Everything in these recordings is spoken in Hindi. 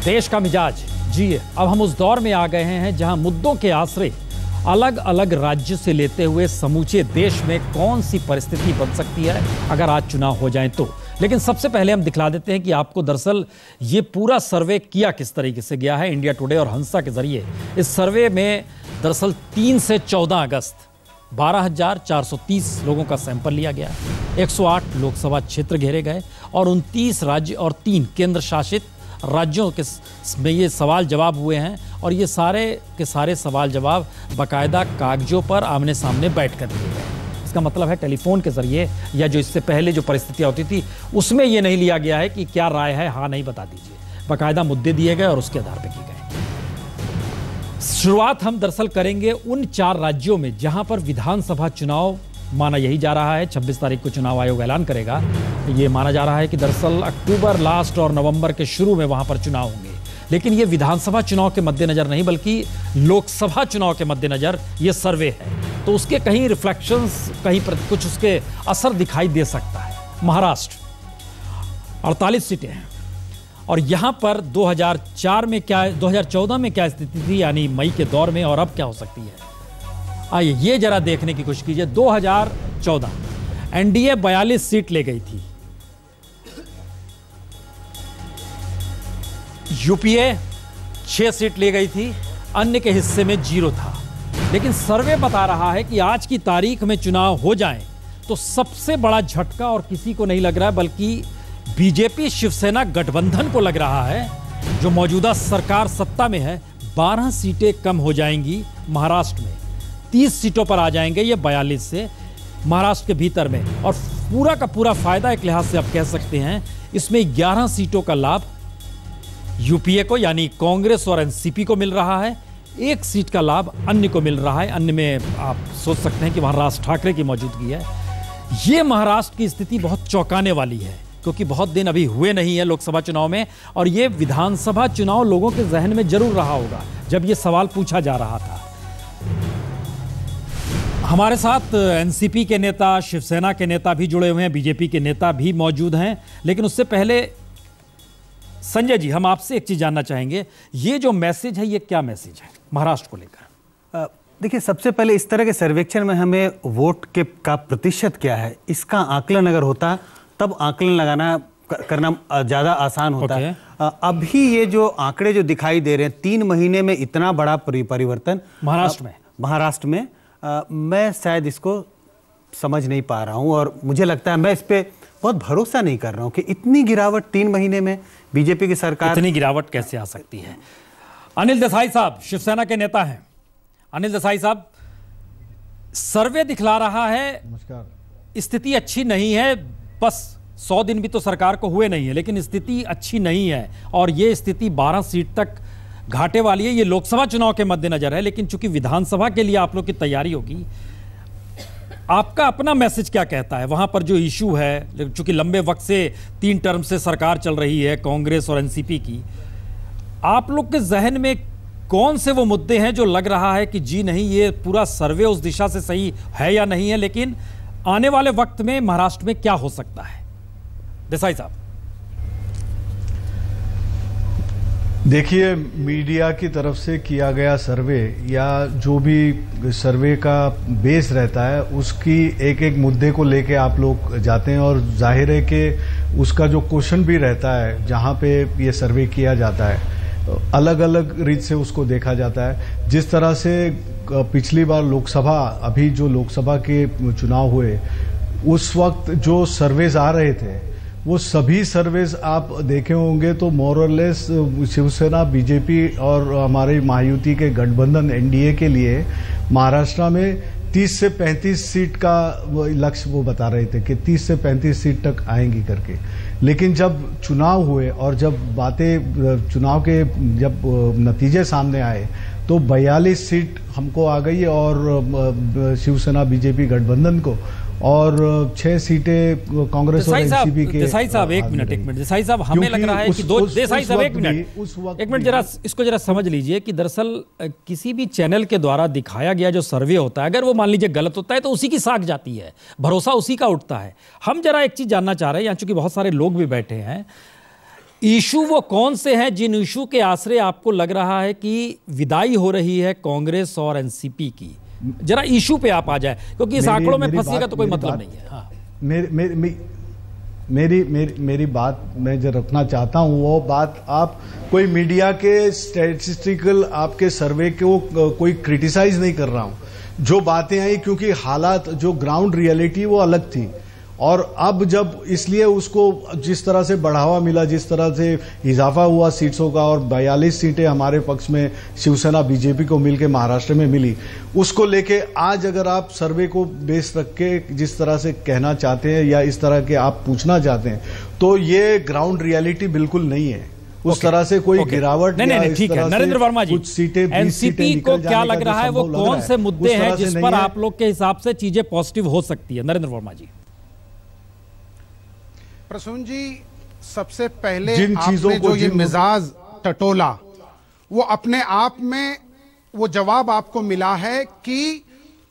देश का मिजाज जी। अब हम उस दौर में आ गए हैं जहां मुद्दों के आश्रय अलग अलग राज्य से लेते हुए समूचे देश में कौन सी परिस्थिति बन सकती है अगर आज चुनाव हो जाए तो। लेकिन सबसे पहले हम दिखला देते हैं कि आपको दरअसल ये पूरा सर्वे किया किस तरीके से गया है। इंडिया टुडे और हंसा के जरिए इस सर्वे में दरअसल 3 से 14 अगस्त 12,430 लोगों का सैंपल लिया गया, 108 लोकसभा क्षेत्र घेरे गए और 29 राज्य और 3 केंद्र शासित राज्यों के में ये सवाल जवाब हुए हैं। और ये सारे के सारे सवाल जवाब बाकायदा कागजों पर आमने सामने बैठ कर दिए गए। इसका मतलब है टेलीफोन के जरिए या जो इससे पहले जो परिस्थितियाँ होती थी उसमें ये नहीं लिया गया है कि क्या राय है, हाँ नहीं बता दीजिए। बाकायदा मुद्दे दिए गए और उसके आधार पर की गए। शुरुआत हम दरअसल करेंगे उन 4 राज्यों में जहां पर विधानसभा चुनाव माना यही जा रहा है 26 तारीख को चुनाव आयोग ऐलान करेगा। ये माना जा रहा है कि दरअसल अक्टूबर लास्ट और नवंबर के शुरू में वहां पर चुनाव होंगे। लेकिन ये विधानसभा चुनाव के मद्देनजर नहीं बल्कि लोकसभा चुनाव के मद्देनजर ये सर्वे है, तो उसके कहीं रिफ्लेक्शंस कहीं पर कुछ उसके असर दिखाई दे सकता है। महाराष्ट्र 48 सीटें हैं और यहां पर 2014 में क्या स्थिति थी यानी मई के दौर में और अब क्या हो सकती है, आइए ये जरा देखने की कोशिश कीजिए। 2014 एनडीए 42 सीट ले गई थी, यूपीए 6 सीट ले गई थी, अन्य के हिस्से में 0 था। लेकिन सर्वे बता रहा है कि आज की तारीख में चुनाव हो जाए तो सबसे बड़ा झटका और किसी को नहीं लग रहा है बल्कि बीजेपी शिवसेना गठबंधन को लग रहा है। जो मौजूदा सरकार सत्ता में है 12 सीटें कम हो जाएंगी महाराष्ट्र में, 30 सीटों पर आ जाएंगे ये 42 से महाराष्ट्र के भीतर में। और पूरा का पूरा फायदा एक लिहाज से आप कह सकते हैं इसमें 11 सीटों का लाभ यूपीए को यानी कांग्रेस और एनसीपी को मिल रहा है, 1 सीट का लाभ अन्य को मिल रहा है। अन्य में आप सोच सकते हैं कि वहां राज ठाकरे की मौजूदगी है। ये महाराष्ट्र की स्थिति बहुत चौंकाने वाली है क्योंकि बहुत दिन अभी हुए नहीं है लोकसभा चुनाव में और ये विधानसभा चुनाव लोगों के जहन में जरूर रहा होगा जब ये सवाल पूछा जा रहा था। हमारे साथ एनसीपी के नेता, शिवसेना के नेता भी जुड़े हुए हैं, बीजेपी के नेता भी मौजूद हैं। लेकिन उससे पहले संजय जी, हम आपसे एक चीज जानना चाहेंगे, ये जो मैसेज है ये क्या मैसेज है महाराष्ट्र को लेकर? देखिए, सबसे पहले इस तरह के सर्वेक्षण में हमें वोट के का प्रतिशत क्या है इसका आकलन अगर होता तब आकलन लगाना करना ज़्यादा आसान होता है। अभी ये जो आंकड़े जो दिखाई दे रहे हैं 3 महीने में इतना बड़ा परिवर्तन महाराष्ट्र में मैं शायद इसको समझ नहीं पा रहा हूँ और मुझे लगता है मैं इस पे बहुत भरोसा नहीं कर रहा हूँ कि इतनी गिरावट 3 महीने में बीजेपी की सरकार, इतनी गिरावट कैसे आ सकती है। अनिल देसाई साहब शिवसेना के नेता हैं। अनिल देसाई साहब, सर्वे दिखला रहा है स्थिति अच्छी नहीं है, बस 100 दिन भी तो सरकार को हुए नहीं है लेकिन स्थिति अच्छी नहीं है और ये स्थिति 12 सीट तक घाटे वाली है। ये लोकसभा चुनाव के मद्देनजर है लेकिन चूंकि विधानसभा के लिए आप लोग की तैयारी होगी, आपका अपना मैसेज क्या कहता है? वहां पर जो इशू है, चूंकि लंबे वक्त से 3 टर्म से सरकार चल रही है कांग्रेस और एनसीपी की, आप लोग के जहन में कौन से वो मुद्दे हैं जो लग रहा है कि जी नहीं ये पूरा सर्वे उस दिशा से सही है या नहीं है, लेकिन आने वाले वक्त में महाराष्ट्र में क्या हो सकता है? देसाई साहब। देखिए, मीडिया की तरफ से किया गया सर्वे या जो भी सर्वे का बेस रहता है उसकी एक एक मुद्दे को लेके आप लोग जाते हैं और जाहिर है कि उसका जो क्वेश्चन भी रहता है जहाँ पे ये सर्वे किया जाता है अलग अलग रीत से उसको देखा जाता है। जिस तरह से पिछली बार लोकसभा, अभी जो लोकसभा के चुनाव हुए उस वक्त जो सर्वेज आ रहे थे वो सभी सर्वेज आप देखे होंगे तो मोर और लेस शिवसेना, बीजेपी और हमारे महायुति के गठबंधन एनडीए के लिए महाराष्ट्र में 30 से 35 सीट का लक्ष्य वो बता रहे थे कि 30 से 35 सीट तक आएंगी करके। लेकिन जब चुनाव हुए और जब चुनाव के जब नतीजे सामने आए तो 42 सीट हमको आ गई और शिवसेना बीजेपी गठबंधन को और 6 सीटें कांग्रेस और एनसीपी के। देसाई साहब एक मिनट देसाई साहब, हमें लग रहा है कि देसाई साहब एक मिनट जरा इसको जरा समझ लीजिए कि दरअसल किसी भी चैनल के द्वारा दिखाया गया जो सर्वे होता है अगर वो मान लीजिए गलत होता है तो उसी की साख जाती है, भरोसा उसी का उठता है। हम जरा एक चीज जानना चाह रहे हैं, यहाँ चूंकि बहुत सारे लोग भी बैठे हैं, इशू वो कौन से हैं जिन इशू के आसरे आपको लग रहा है कि विदाई हो रही है कांग्रेस और एनसीपी की? जरा इशू पे आप आ जाए, क्योंकि इस आंकड़ों में फंसिएगा तो कोई मतलब नहीं है। हाँ। मेरी बात मैं जो रखना चाहता हूं, वो बात आप कोई मीडिया के स्टैटिस्टिकल आपके सर्वे को कोई क्रिटिसाइज नहीं कर रहा हूं। जो बातें आई, क्योंकि हालात जो ग्राउंड रियलिटी वो अलग थी, और अब जब इसलिए उसको जिस तरह से बढ़ावा मिला, जिस तरह से इजाफा हुआ सीट्सों का, और 42 सीटें हमारे पक्ष में शिवसेना बीजेपी को मिलकर महाराष्ट्र में मिली, उसको लेके आज अगर आप सर्वे को बेस रख के जिस तरह से कहना चाहते हैं या इस तरह के आप पूछना चाहते हैं, तो ये ग्राउंड रियलिटी बिल्कुल नहीं है। उस तरह से कोई गिरावट नहीं, ठीक है। नरेंद्र वर्मा जी, कुछ सीटें एनसीपी को क्या लग रहा है, वो कौन से मुद्दे हैं जिस पर आप लोग के हिसाब से चीजें पॉजिटिव हो सकती है? नरेंद्र वर्मा जी। प्रसून जी, सबसे पहले आपने जो ये मिजाज टटोला, वो अपने आप में वो जवाब आपको मिला है कि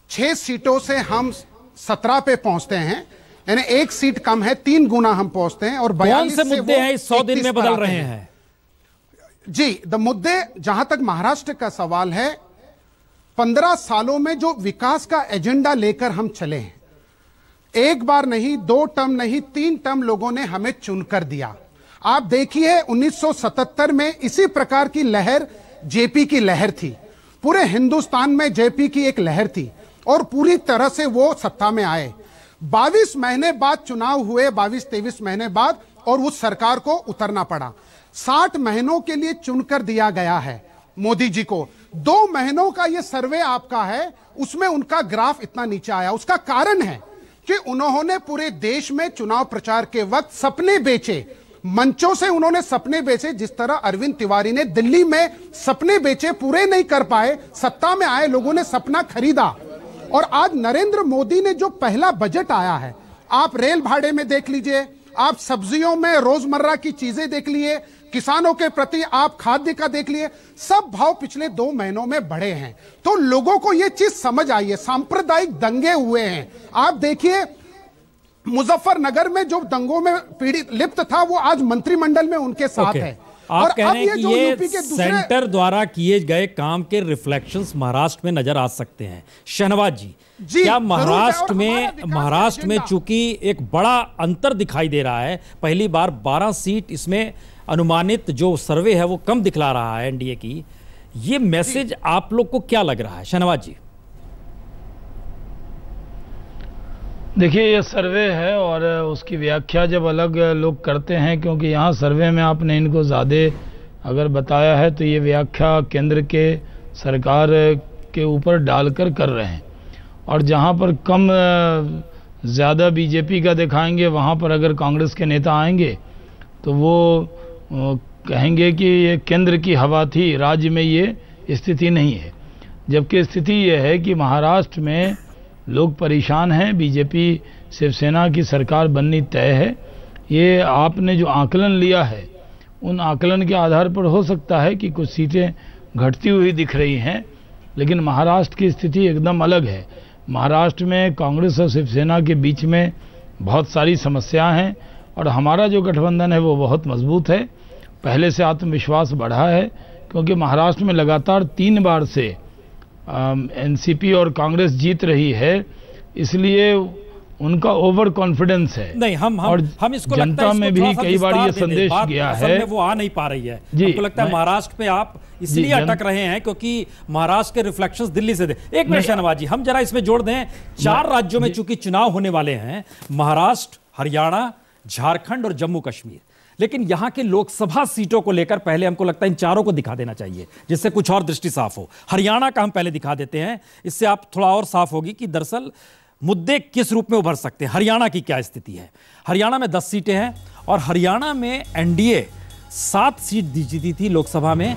6 सीटों से हम 17 पे पहुंचते हैं, यानी 1 सीट कम है, 3 गुना हम पहुंचते हैं। और 42 से मुद्दे हैं इस 100 दिन में बदल रहे हैं जी। मुद्दे, जहां तक महाराष्ट्र का सवाल है, 15 सालों में जो विकास का एजेंडा लेकर हम चले हैं, एक बार नहीं, 2 टर्म नहीं, 3 टर्म लोगों ने हमें चुनकर दिया। आप देखिए 1977 में इसी प्रकार की लहर जेपी की लहर थी, पूरे हिंदुस्तान में जेपी की एक लहर थी, और पूरी तरह से वो सत्ता में आए। 22 महीने बाद चुनाव हुए, 22-23 महीने बाद, और उस सरकार को उतरना पड़ा। 60 महीनों के लिए चुनकर दिया गया है मोदी जी को। 2 महीनों का ये सर्वे आपका है, उसमें उनका ग्राफ इतना नीचे आया। उसका कारण है कि उन्होंने पूरे देश में चुनाव प्रचार के वक्त सपने बेचे, मंचों से उन्होंने सपने बेचे। जिस तरह अरविंद तिवारी ने दिल्ली में सपने बेचे, पूरे नहीं कर पाए, सत्ता में आए, लोगों ने सपना खरीदा। और आज नरेंद्र मोदी ने जो पहला बजट आया है, आप रेल भाड़े में देख लीजिए, आप सब्जियों में रोजमर्रा की चीजें देख लिए, किसानों के प्रति आप खाद्य का देख लिए, सब भाव पिछले 2 महीनों में बढ़े हैं। तो लोगों को यह चीज समझ आई है। सांप्रदायिक दंगे हुए हैं, आप देखिए मुजफ्फरनगर में जो दंगों में पीड़ित लिप्त था, वो आज मंत्रिमंडल में उनके साथ है। आप कह रहे हैं कि ये सेंटर द्वारा किए गए काम के रिफ्लेक्शंस महाराष्ट्र में नजर आ सकते हैं। शहनवाज जी, क्या महाराष्ट्र में चूंकि एक बड़ा अंतर दिखाई दे रहा है, पहली बार 12 सीट इसमें अनुमानित जो सर्वे है वो कम दिखला रहा है एनडीए की, ये मैसेज आप लोग को क्या लग रहा है? शहनवाज जी। देखिए, ये सर्वे है और उसकी व्याख्या जब अलग लोग करते हैं, क्योंकि यहाँ सर्वे में आपने इनको ज़्यादा अगर बताया है तो ये व्याख्या केंद्र के सरकार के ऊपर डालकर कर रहे हैं, और जहाँ पर कम ज़्यादा बीजेपी का दिखाएंगे, वहाँ पर अगर कांग्रेस के नेता आएंगे तो वो कहेंगे कि ये केंद्र की हवा थी, राज्य में ये स्थिति नहीं है। जबकि स्थिति ये है कि महाराष्ट्र में लोग परेशान हैं, बीजेपी शिवसेना की सरकार बननी तय है। ये आपने जो आकलन लिया है, उन आकलन के आधार पर हो सकता है कि कुछ सीटें घटती हुई दिख रही हैं, लेकिन महाराष्ट्र की स्थिति एकदम अलग है। महाराष्ट्र में कांग्रेस और शिवसेना के बीच में बहुत सारी समस्याएं हैं, और हमारा जो गठबंधन है वो बहुत मजबूत है। पहले से आत्मविश्वास बढ़ा है, क्योंकि महाराष्ट्र में लगातार 3 बार से एनसीपी और कांग्रेस जीत रही है, इसलिए उनका ओवर कॉन्फिडेंस है। नहीं, हम इसको जनता में भी कई बार ये संदेश गया है, वो आ नहीं पा रही है। हमको लगता है महाराष्ट्र पे आप इसलिए अटक रहे हैं क्योंकि महाराष्ट्र के रिफ्लेक्शंस दिल्ली से एक मिनट शहनवाज जी, हम जरा इसमें जोड़ दें। 4 राज्यों में चूंकि चुनाव होने वाले हैं, महाराष्ट्र, हरियाणा, झारखंड और जम्मू कश्मीर, लेकिन यहां के लोकसभा सीटों को लेकर पहले हमको लगता है इन चारों को दिखा देना चाहिए, जिससे कुछ और दृष्टि साफ हो। हरियाणा का हम पहले दिखा देते हैं, इससे आप थोड़ा और साफ होगी कि दरअसल मुद्दे किस रूप में उभर सकते हैं, हरियाणा की क्या स्थिति है। हरियाणा में 10 सीटें हैं, और हरियाणा में एनडीए 7 सीट जीती थी लोकसभा में।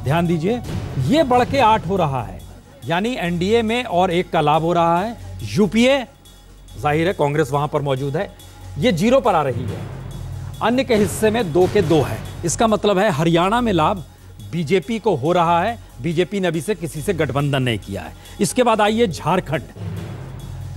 ध्यान दीजिए, ये बढ़ के 8 हो रहा है, यानी एनडीए में और 1 का लाभ हो रहा है। यूपीए, जाहिर है कांग्रेस वहां पर मौजूद है, ये 0 पर आ रही है। अन्य के हिस्से में 2 के 2 है। इसका मतलब है हरियाणा में लाभ बीजेपी को हो रहा है। बीजेपी ने अभी से किसी से गठबंधन नहीं किया है। इसके बाद आइए झारखंड।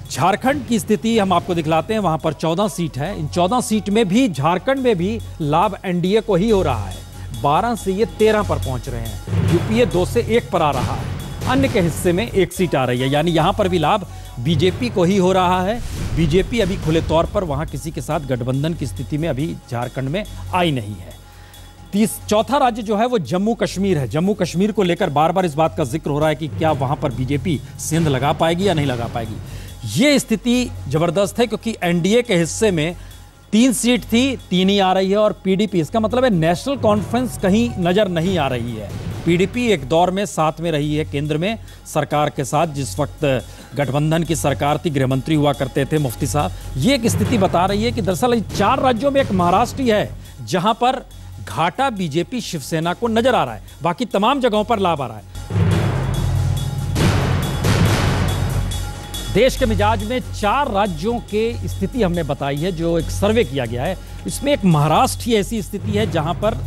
झारखंड की स्थिति हम आपको दिखलाते हैं। वहां पर 14 सीट है। इन 14 सीट में भी झारखंड में भी लाभ एनडीए को ही हो रहा है। 12 से ये 13 पर पहुंच रहे हैं। यूपीए 2 से 1 पर आ रहा है। अन्य के हिस्से में 1 सीट आ रही है, यानी यहां पर भी लाभ बीजेपी को ही हो रहा है। बीजेपी अभी खुले तौर पर वहां किसी के साथ गठबंधन की स्थिति में अभी झारखंड में आई नहीं है। चौथा राज्य जो है वो जम्मू कश्मीर है। जम्मू कश्मीर को लेकर बार बार इस बात का जिक्र हो रहा है कि क्या वहां पर बीजेपी सेंध लगा पाएगी या नहीं लगा पाएगी। ये स्थिति जबरदस्त है क्योंकि एनडीए के हिस्से में 3 सीट थी, 3 ही आ रही है और पीडीपी, इसका मतलब है नेशनल कॉन्फ्रेंस कहीं नजर नहीं आ रही है। पीडीपी एक दौर में साथ में रही है केंद्र में सरकार के साथ, जिस वक्त गठबंधन की सरकार थी, गृह मंत्री हुआ करते थे मुफ्ती साहब। ये एक स्थिति बता रही है कि दरअसल 4 राज्यों में एक महाराष्ट्र ही है जहां पर घाटा बीजेपी शिवसेना को नजर आ रहा है, बाकी तमाम जगहों पर लाभ आ रहा है। देश के मिजाज में 4 राज्यों के स्थिति हमने बताई है जो एक सर्वे किया गया है। इसमें एक महाराष्ट्र ही ऐसी स्थिति है जहां पर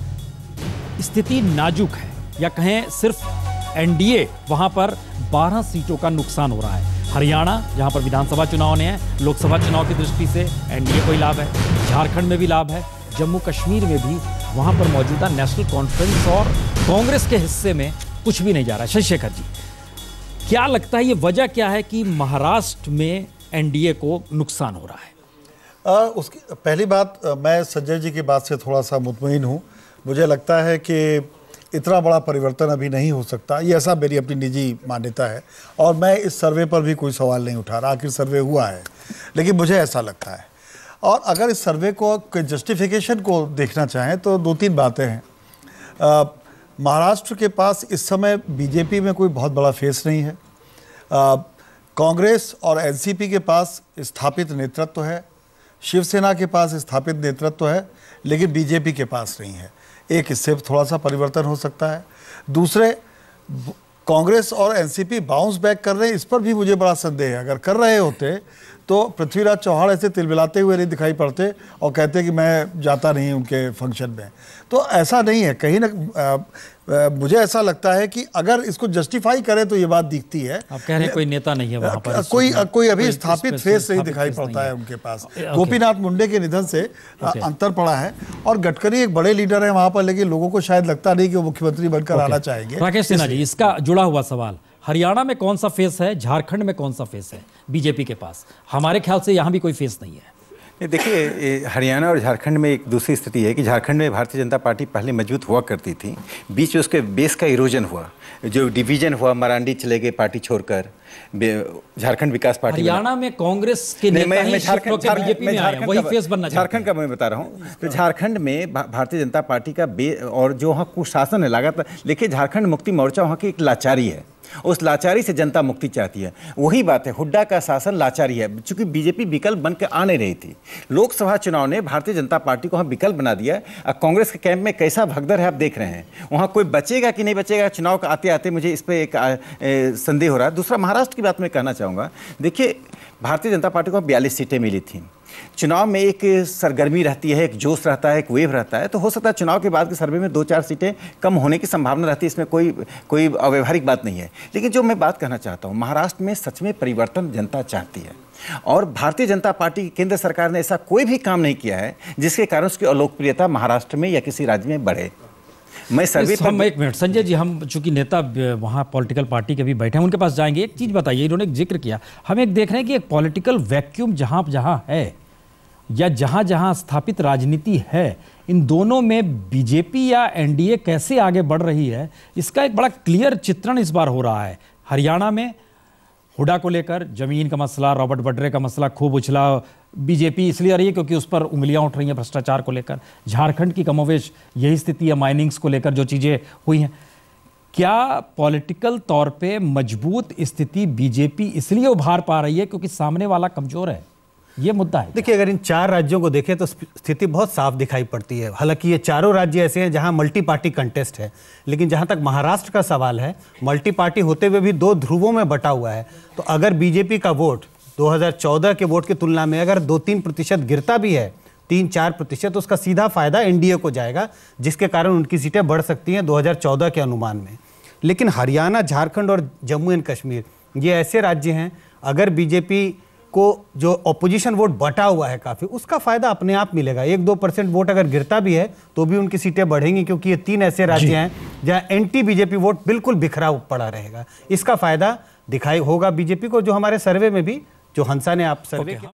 स्थिति नाजुक है, या कहें सिर्फ एनडीए, वहां पर 12 सीटों का नुकसान हो रहा है। हरियाणा जहां पर विधानसभा चुनाव होने हैं, लोकसभा चुनाव की दृष्टि से एनडीए को ही लाभ है। झारखंड में भी लाभ है। जम्मू कश्मीर में भी वहां पर मौजूदा नेशनल कॉन्फ्रेंस और कांग्रेस के हिस्से में कुछ भी नहीं जा रहा है। शशिशेखर जी, क्या लगता है ये वजह क्या है कि महाराष्ट्र में एनडीए को नुकसान हो रहा है? उसकी पहली बात, मैं संजय जी की बात से थोड़ा सा मुतमईन हूँ। मुझे लगता है कि इतना बड़ा परिवर्तन अभी नहीं हो सकता, ये ऐसा मेरी अपनी निजी मान्यता है। और मैं इस सर्वे पर भी कोई सवाल नहीं उठा रहा, आखिर सर्वे हुआ है, लेकिन मुझे ऐसा लगता है। और अगर इस सर्वे को जस्टिफिकेशन को देखना चाहें तो 2-3 बातें हैं। महाराष्ट्र के पास इस समय बीजेपी में कोई बहुत बड़ा फेस नहीं है। कांग्रेस और एनसीपी के पास स्थापित नेतृत्व है, शिवसेना के पास स्थापित नेतृत्व है, लेकिन बीजेपी के पास नहीं है। एक, इससे थोड़ा सा परिवर्तन हो सकता है। दूसरे, कांग्रेस और एनसीपी बाउंस बैक कर रहे हैं, इस पर भी मुझे बड़ा संदेह है। अगर कर रहे होते तो पृथ्वीराज चौहान ऐसे तिलमिलाते हुए नहीं दिखाई पड़ते और कहते कि मैं जाता नहीं उनके फंक्शन में। तो ऐसा नहीं है, कहीं ना मुझे ऐसा लगता है कि अगर इसको जस्टिफाई करें तो ये बात दिखती है। आप कह रहे हैं कोई नेता नहीं है वहां पर, कोई अभी स्थापित फेस नहीं दिखाई पड़ता है उनके पास। गोपीनाथ मुंडे के निधन से अंतर पड़ा है। और गडकरी एक बड़े लीडर है वहां पर, लेकिन लोगों को शायद लगता नहीं कि वो मुख्यमंत्री बनकर आना चाहेंगे। राकेश सिन्हा जी, इसका जुड़ा हुआ सवाल, हरियाणा में कौन सा फेस है, झारखंड में कौन सा फेस है बीजेपी के पास? हमारे ख्याल से यहां भी कोई फेस नहीं है। देखिए, हरियाणा और झारखंड में एक दूसरी स्थिति है कि झारखंड में भारतीय जनता पार्टी पहले मजबूत हुआ करती थी, बीच में उसके बेस का इरोजन हुआ, जो डिवीजन हुआ, मरांडी चले गए पार्टी छोड़कर, झारखंड विकास पार्टी। हरियाणा में कांग्रेस के नेता ही बीजेपी में आए हैं, वही फेस बनना चाहिए। झारखंड का मैं बता रहा हूँ। तो झारखंड में भारतीय जनता पार्टी का और जो वहाँ कुशासन है लगातार, देखिए झारखंड मुक्ति मोर्चा वहाँ की एक लाचारी है, उस लाचारी से जनता मुक्ति चाहती है। वही बात है, हुड्डा का शासन लाचारी है, चूंकि बीजेपी विकल्प बन के आ नहीं रही थी। लोकसभा चुनाव ने भारतीय जनता पार्टी को वहाँ विकल्प बना दिया। कांग्रेस के कैंप में कैसा भगदड़ है आप देख रहे हैं। वहाँ कोई बचेगा कि नहीं बचेगा, चुनाव का आते आते मुझे इस पर एक संदेह हो रहा है। दूसरा, महाराष्ट्र की बात मैं कहना चाहूँगा। देखिए, भारतीय जनता पार्टी को 42 सीटें मिली थी। चुनाव में एक सरगर्मी रहती है, एक जोश रहता है, एक वेव रहता है। तो हो सकता है चुनाव के बाद के सर्वे में 2-4 सीटें कम होने की संभावना रहती है, इसमें कोई अव्यवहारिक बात नहीं है। लेकिन जो मैं बात कहना चाहता हूँ, महाराष्ट्र में सच में परिवर्तन जनता चाहती है। और भारतीय जनता पार्टी की केंद्र सरकार ने ऐसा कोई भी काम नहीं किया है जिसके कारण उसकी अलोकप्रियता महाराष्ट्र में या किसी राज्य में बढ़े। मैं सर्वे हम एक मिनट, संजय जी, हम चूंकि नेता वहाँ पॉलिटिकल पार्टी के भी बैठे हैं, उनके पास जाएंगे। एक चीज़ बताइए, इन्होंने एक जिक्र किया, हम एक देख रहे हैं कि एक पॉलिटिकल वैक्यूम जहाँ जहाँ है या जहाँ जहाँ स्थापित राजनीति है, इन दोनों में बीजेपी या एनडीए कैसे आगे बढ़ रही है, इसका एक बड़ा क्लियर चित्रण इस बार हो रहा है। हरियाणा में हुड्डा को लेकर जमीन का मसला, रॉबर्ट वड्रे का मसला खूब उछला, बीजेपी इसलिए आ रही है क्योंकि उस पर उंगलियां उठ रही हैं भ्रष्टाचार को लेकर। झारखंड की कमोवेश यही स्थिति है, माइनिंग्स को लेकर जो चीज़ें हुई हैं। क्या पॉलिटिकल तौर पे मजबूत स्थिति बीजेपी इसलिए उभार पा रही है क्योंकि सामने वाला कमजोर है? ये मुद्दा है। देखिए, अगर इन 4 राज्यों को देखें तो स्थिति बहुत साफ दिखाई पड़ती है। हालांकि ये चारों राज्य ऐसे हैं जहां मल्टी पार्टी कंटेस्ट है, लेकिन जहां तक महाराष्ट्र का सवाल है, मल्टी पार्टी होते हुए भी 2 ध्रुवों में बटा हुआ है। तो अगर बीजेपी का वोट 2014 के वोट की तुलना में अगर 2-3% गिरता भी है, 3-4%, तो उसका सीधा फायदा एनडीए को जाएगा, जिसके कारण उनकी सीटें बढ़ सकती हैं 2014 के अनुमान में। लेकिन हरियाणा, झारखंड और जम्मू एंड कश्मीर ये ऐसे राज्य हैं, अगर बीजेपी को जो ऑपोजिशन वोट बटा हुआ है काफी, उसका फायदा अपने आप मिलेगा। 1-2% वोट अगर गिरता भी है तो भी उनकी सीटें बढ़ेंगी, क्योंकि ये 3 ऐसे राज्य हैं जहां एंटी बीजेपी वोट बिल्कुल बिखरा पड़ा रहेगा। इसका फायदा दिखाई होगा बीजेपी को, जो हमारे सर्वे में भी, जो हंसा ने आप सर्वे